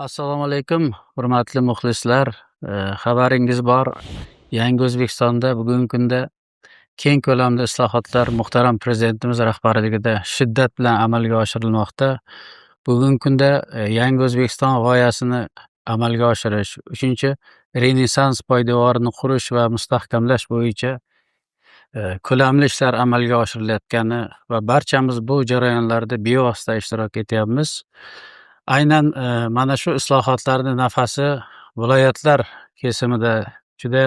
Assalomu alaykum, hurmatli muxlislar. Xabaringiz bor, Yangi O'zbekistonda bugungi kunda keng ko'lamda islohotlar muhtaram Prezidentimiz rahbarligida shiddat bilan amalga oshirilmoqda. Bugungi kunda Yangi O'zbekiston g'oyasini amalga oshirish, 3-Renessans poydevorini qurish va mustahkamlash bo'yicha ko'lamli ishlar amalga oshirilayotgani va barchamiz bu jarayonlarda bevosita ishtirok etyapmiz. Aynan mana shu islohotlarning nafasi viloyatlar kesimida juda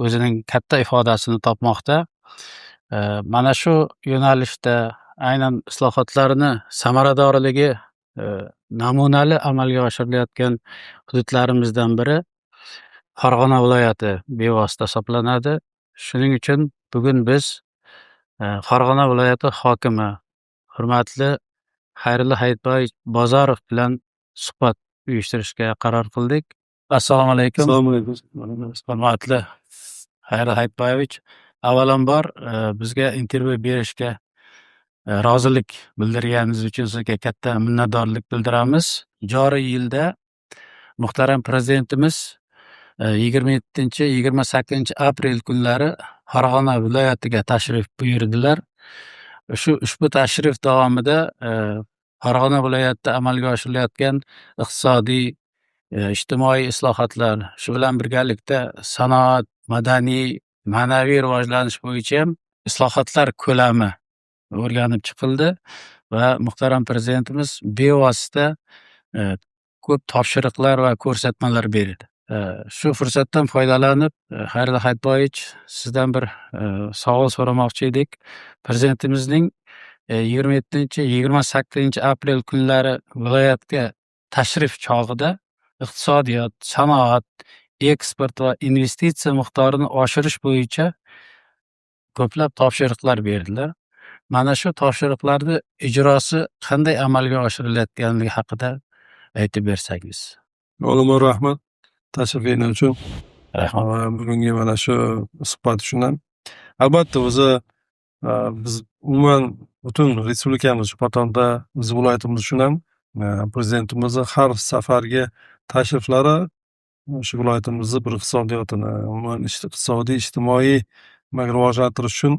o'zining katta ifodasini topmoqda. Mana shu yo'nalishda aynan islohotlarni samaradorligi namunali amalga oshirilayotgan hududlarimizdan biri Farg'ona viloyati bevosita hisoblanadi. Shuning uchun bugun biz Farg'ona viloyati hokimi hurmatli Xayrilla Hayitboyevich Bozorov bilan suhbat uyushtirishga qaror qildik. Assalomu alaykum. Assalomu alaykum. Hurmatli Xayrilla Hayitboyevich, avvalambor bizga intervyu berishga rozilik bildirganingiz uchun sizga katta minnatdorlik bildiramiz. Joriy yilda muhtaram Prezidentimiz 27-28 aprel kunlari Farg'ona viloyatiga tashrif buyurdilar. Ushbu tashrif davomida Farg'ona viloyatida amalga oshirilayotgan iqtisodiy, ijtimoiy islohotlar, shu bilan birgalikda sanoat, madaniy, ma'naviy rivojlanish bo'yicha ham islohotlar ko'lami o'rganib chiqildi va muhtaram Prezidentimiz bevosita ko'p topshiriqlar va ko'rsatmalar berdi. Shu fursatdan foydalanib, Xayrilla Hayitboyevich, sizdan bir savol so'ramoqchi edik. Prezidentimizning 27-28 aprel kunlari viloyatga tashrif chog'ida iqtisodiyot, sanoat, eksport va investitsiya miqdorini oshirish bo'yicha ko'plab topshiriqlar berdilar. Mana shu topshiriqlarni ijrosi qanday amalga oshirilayotganligi haqida aytib bersangiz. Olimlar rahmat tashrifinglar uchun. Rahmat. Va bugungi mana shu suhbat uchun ham. Albatta o'zi biz umuman butun respublikamiz shu patoqda biz viloyatimiz uchun ham Prezidentimizni har safargi tashriflari shu viloyatimizni bir iqtisodiyotini, umuman iqtisodiy, ijtimoiy rivojlantirish uchun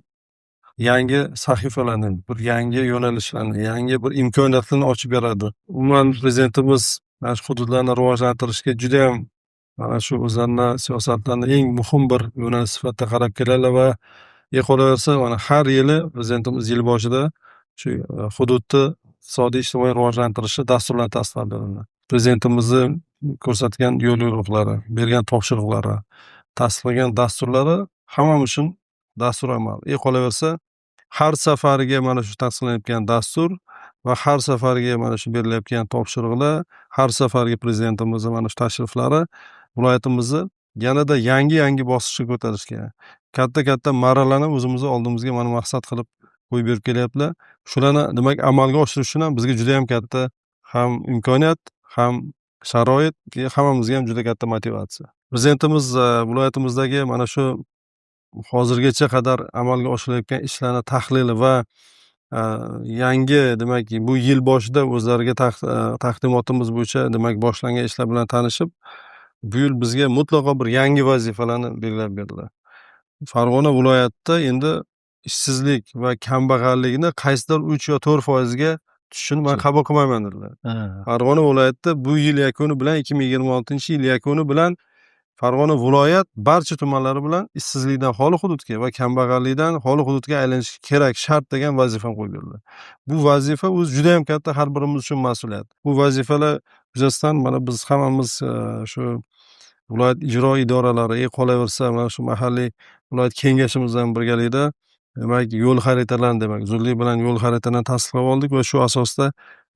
yangi sahifalarni, bir yangi yo'nalishlarni, yangi bir imkoniyatlarni ochib beradi. Umuman Prezidentimiz mana shu hududlarni rivojlantirishga juda ham mana shu o'zlarini siyosatlarini eng muhim bir yo'nalish sifatida qarab keladilar va qolaversa mana har yili Prezidentimiz yil boshida shu hududni iqtisodiy ijtimoiy rivojlantirishi dasturlari tasdiqlanadi. Prezidentimizni ko'rsatgan yo'l yo'riqlari, bergan topshiriqlari, tasdiqlagan dasturlari hammamiz uchun dastur amal. Qolaversa har safariga mana shu tasdiqlanayotgan dastur va har safariga mana shu berilayotgan topshiriqlar, har safargi Prezidentimizni mana shu tashriflari viloyatimizni yanada yangi bosqichga ko'tarishga, katta marralarni o'zimizni oldimizga mana maqsad qilib qo'yib berib kelyaptilar. Shularni demak amalga oshirish uchun ham bizga juda ham katta ham imkoniyat, ham sharoit, hammamizga ham juda katta motivatsiya. Prezidentimiz viloyatimizdagi mana shu hozirgacha qadar amalga oshirilayotgan ishlarni tahlili va yangi demak bu yil boshida o'zlariga taqdimotimiz bo'yicha demak boshlangan ishlar bilan tanishib, bu yil bizga mutlaqo bir yangi vazifalarni belgilab berdilar. Farg'ona viloyatida endi ishsizlik va kambag'allikni qaysidir 3 yo 4% ga tushishini men qabul qilmayman dedilar. Farg'ona viloyatida bu yil yakuni bilan 2026-yil yakuni bilan Farg'ona viloyat barcha tumanlari bilan ishsizlikdan xoli hududga va kambag'allikdan xoli hududga aylanishi kerak, shart degan vazifani qo'yib berdilar. Bu vazifa o'zi juda ham katta, har birimiz uchun mas'uliyat. Bu vazifalar yuzasidan mana biz hammamiz shu viloyat ijro idoralari, qolaversa mana shu mahalliy viloyat kengashimiz bilan birgalikda demak yo'l xaritalarini demak zudlik bilan yo'l xaritalarini tasdiqlab oldik va shu asosda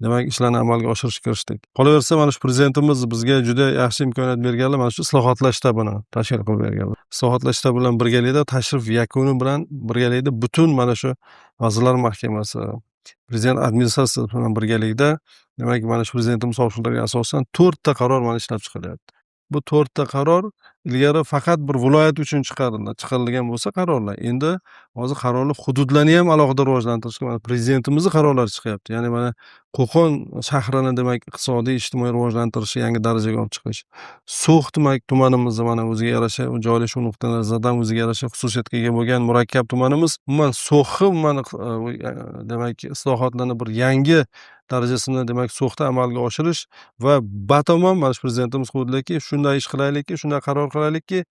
demak ishlarni amalga oshirishga kirishdik. Qolaversa mana shu Prezidentimiz bizga juda yaxshi imkoniyat berganlar, mana shu islohotlar shtabini tashkil qilib berganlar. Islohotlar shtabi bilan birgalikda tashrif yakuni bilan birgalikda butun mana shu Vazirlar Mahkamasi, Prezident administratsiyasi bilan birgalikda demak mana shu Prezidentimiz topshiriqlariga asosan 4 ta qaror mana ishlab chiqilyapti. Bu 4 ta qaror ilgari faqat bir viloyat uchun chiqarilgan bo'lsa qarorlar. Endi hozir qarorlar hududlarni ham alohida rivojlantirishga mana prezidentimizni qarorlari chiqyapti. Ya'ni mana Qo'qon shahrini demak iqtisodiy, ijtimoiy rivojlantirishni yangi darajaga olib chiqish. So'x tumanimizni mana o'ziga yarasha joylashuv nuqtai nazaridan o'ziga yarasha xususiyatga ega bo'lgan murakkab tumanimiz. Umuman So'xni umuman demak islohotlarni bir yangi darajasini demak So'xda amalga oshirish va batamom mana shu prezidentimiz qo'ydilarki, shunday ish qilaylikki, shunday qaror qilaylikki,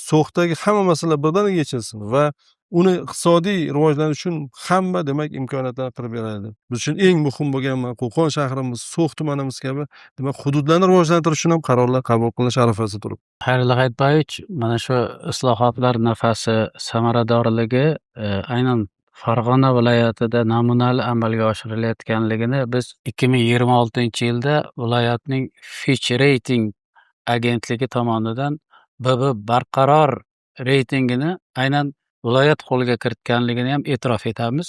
So'xdagi hamma masala birdaniga yechilsin va uni iqtisodiy rivojlanish uchun hamma demak imkoniyatlarni qilib beradi. Biz uchun eng muhim bo'lgan Qo'qon shahrimiz, So'x tumanimiz kabi demak hududlarni rivojlantirish uchun ham qarorlar qabul qilinish arafasida turibdi. Xayrullo Hayitboyevich, mana shu islohotlar nafasi, samaradorligi aynan Farg'ona viloyatida namunali amalga oshirilayotganligini biz 2026-yilda viloyatning Fitch Rating agentligi tomonidan BB barqaror reytingini aynan viloyat qo'lga kiritganligini ham e'tirof etamiz.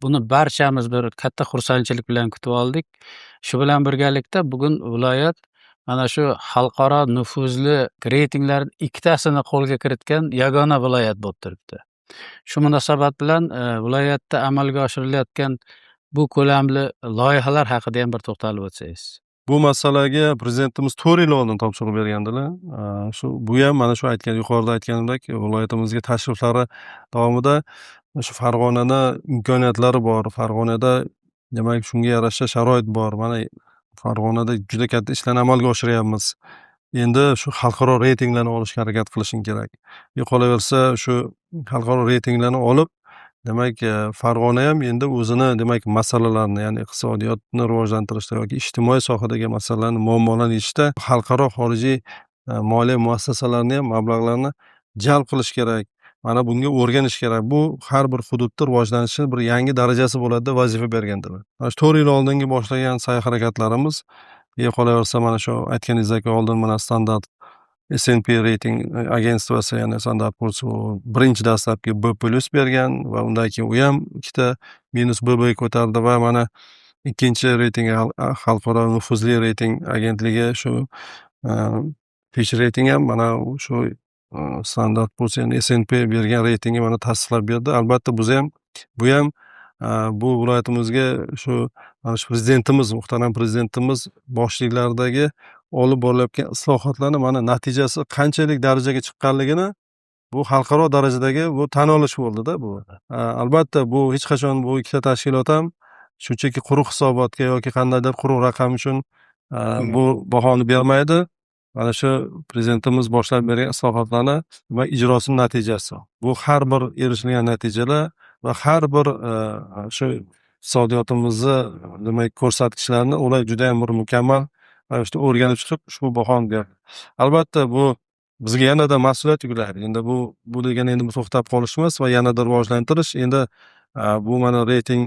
Buni barchamiz bir katta xursandchilik bilan kutib oldik. Shu bilan birgalikda bugun viloyat mana shu xalqaro nufuzli reytinglarning ikkitasini qo'lga kiritgan yagona viloyat bo'lib turibdi. Shu munosabat bilan viloyatda amalga oshirilayotgan bu ko'lamli loyihalar haqida ham bir to'xtalib o'tsangiz. Bu masalaga prezidentimiz 4 yil oldin topshiriq bergandilar. Bu ham mana shu yuqorida aytganimdek viloyatimizga tashriflari davomida shu Farg'onada imkoniyatlari bor, Farg'onada demak shunga yarasha sharoit bor. Mana Farg'onada juda katta ishlarni amalga oshiryapmiz. Endi shu xalqaro reytinglarni olishga harakat qilishing kerak. Qolaversa shu xalqaro reytinglarni olib demak Farg'ona ham endi o'zini demak masalalarni, ya'ni iqtisodiyotni rivojlantirishda yoki ijtimoiy sohadagi masalalarni, muammolarni yechishda xalqaro xorijiy moliya muassasalarini ham mablag'larni jalb qilish kerak. Mana bunga o'rganish kerak. Bu har bir hududda rivojlanishni bir yangi darajasi bo'ladi deb vazifa bergandilar. Mana shu 4 yil oldingi boshlagan sa'y-harakatlarimiz qolaversa mana shu aytganingizdek oldin mana standart S&P reyting agentstvasi, ya'ni Standard & Poor's birinchi dastlabki B+ bergan va undan keyin u ham ikkita minus BB ko'tardi va mana ikkinchi reyting xalqaro nufuzli reyting agentligi shu Fitch Rating ham mana shu Standard & Poor's, ya'ni S&P bergan reytingni mana tasdiqlab berdi. Albatta bu ham bu viloyatimizga shu prezidentimiz, muhtaram prezidentimiz boshchiliglaridagi olib borilayotgan islohotlarni mana natijasi qanchalik darajaga chiqqanligini bu xalqaro darajadagi bu tan olish bo'ldida bu. Albatta bu hech qachon bu ikkita tashkilot ham shunchaki quruq hisobotga yoki qandaydir quruq raqam uchun bu bahoni bermaydi. Mana shu prezidentimiz boshlab bergan islohotlarni va ijrosining natijasi. Bu har bir erishilgan natijalar va har bir shu iqtisodiyotimizni demak ko'rsatkichlarini ular juda ham bir mukammal ravishda o'rganib chiqib ushbu bahoni berdi. Albatta bu bizga yanada mas'uliyat yuklaydi. Endi bu degani endi to'xtab qolish emas va yanada rivojlantirish. Endi bu mana reyting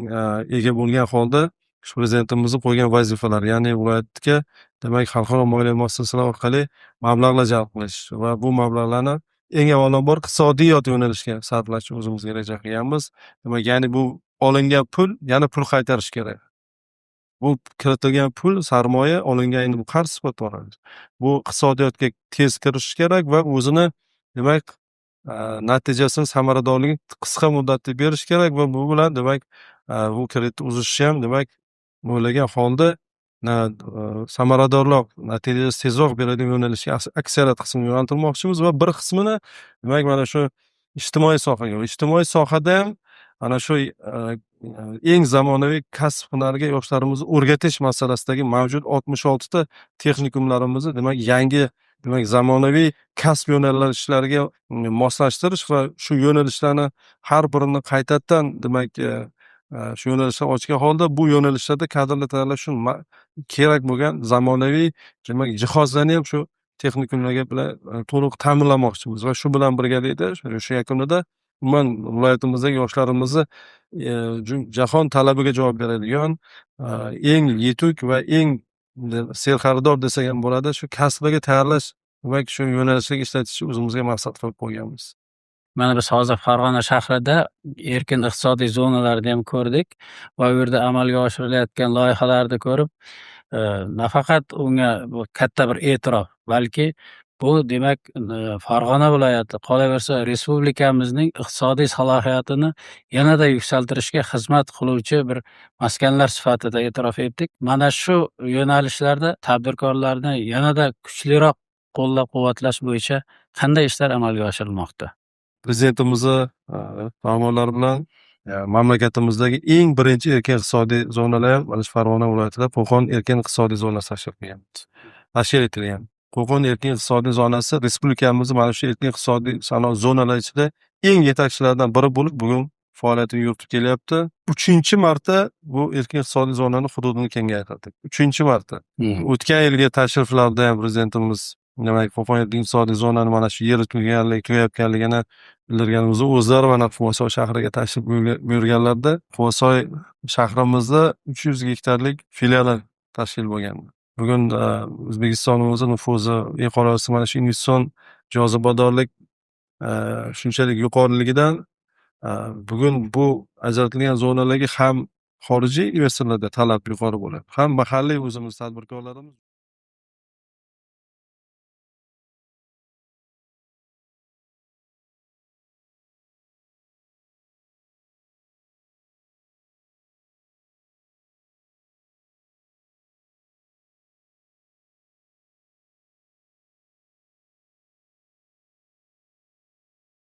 ega bo'lgan holda shu prezidentimizni qo'ygan vazifalar, ya'ni viloyatga demak xalqaro moliya muassasalari orqali mablag'lar jalb qilish va bu mablag'larni eng avvalambor iqtisodiyot yo'nalishga sarflashni o'zimizga reja qilganmiz. Demak, ya'ni bu olingan pul yana pul qaytarish kerak. Bu kiritilgan pul, sarmoya olingan endi bu qarz sifatida oladi. Bu iqtisodiyotga tez kirishi kerak va o'zini demak natijasini, samaradorligini qisqa muddatda berish kerak va bu bilan demak bu kreditni uzishi ham demak o'ylagan holda samaradorroq, natijasi tezroq beradigan yo'nalishga aksariyat qismini yo'naltirmoqchimiz va bir qismini demak mana shu ijtimoiy sohaga. Ijtimoiy sohada ham ana shu eng zamonaviy kasb hunariga yoshlarimizni o'rgatish masalasidagi mavjud 66 ta texnikumlarimizni demak yangi demak zamonaviy kasb yo'nalishlariga moslashtirish va shu yo'nalishlarni har birini qaytadan demak shu yo'nalishlar ochgan holda bu yo'nalishlarda kadrlar tayyorlash uchun kerak bo'lgan zamonaviy demak jihozlarni ham shu texnikumlarga bilan to'liq ta'minlamoqchimiz va shu bilan birgalikda shu yakunida umuman viloyatimizdagi yoshlarimizni jahon talabiga javob beradigan eng yetuk va eng serxaridor desak ham bo'ladi, shu kasbiga tayyorlash va shu yo'nalishlarga ishlatishni o'zimizga maqsad qilib qo'yganmiz. Mana biz hozir Farg'ona shahrida erkin iqtisodiy zonalarni ham ko'rdik va u yerda amalga oshirilayotgan loyihalarni ko'rib, nafaqat unga bu katta bir e'tirof, balki Bu demak, Farg'ona viloyati, qolaversa respublikamizning iqtisodiy salohiyatini yanada yuksaltirishga xizmat qiluvchi bir maskanlar sifatida e'tirof etdik. Mana shu yo'nalishlarda tadbirkorlarni yanada kuchliroq qo'llab-quvvatlash bo'yicha qanday ishlar amalga oshirilmoqda? Prezidentimizni farmonlari bilan mamlakatimizdagi eng birinchi erkin iqtisodiy zonalar ham mana shu Farg'ona viloyatida Qo'qon erkin iqtisodiy zonasi tashkil etilgan. Qo'qon erkin iqtisodiy zonasi respublikamizning mana shu erkin iqtisodiy sanoat zonalari ichida eng yetakchilardan biri bo'lib, bugun faoliyatini yuritib kelyapti. 3-marta bu erkin iqtisodiy zonani hududini kengaytirdik. 3-marta. O'tgan yilgi tashriflarda ham prezidentimiz demak Qo'qon erkin iqtisodiy zonani mana shu yer tugayotganligini bildirgan o'zlari mana Quvasoy shahriga tashrif buyurganlarida Quvasoy shahrimizda 300 gektarlik filiali tashkil bo'lgan. Bugun O'zbekistonimizda nufuzi qolaversa mana shu investitsion jozibadorlik shunchalik yuqoriligidan bugun bu ajratilgan zonalarga ham xorijiy investorlarda talab yuqori bo'ladi, ham mahalliy o'zimiz tadbirkorlarimiz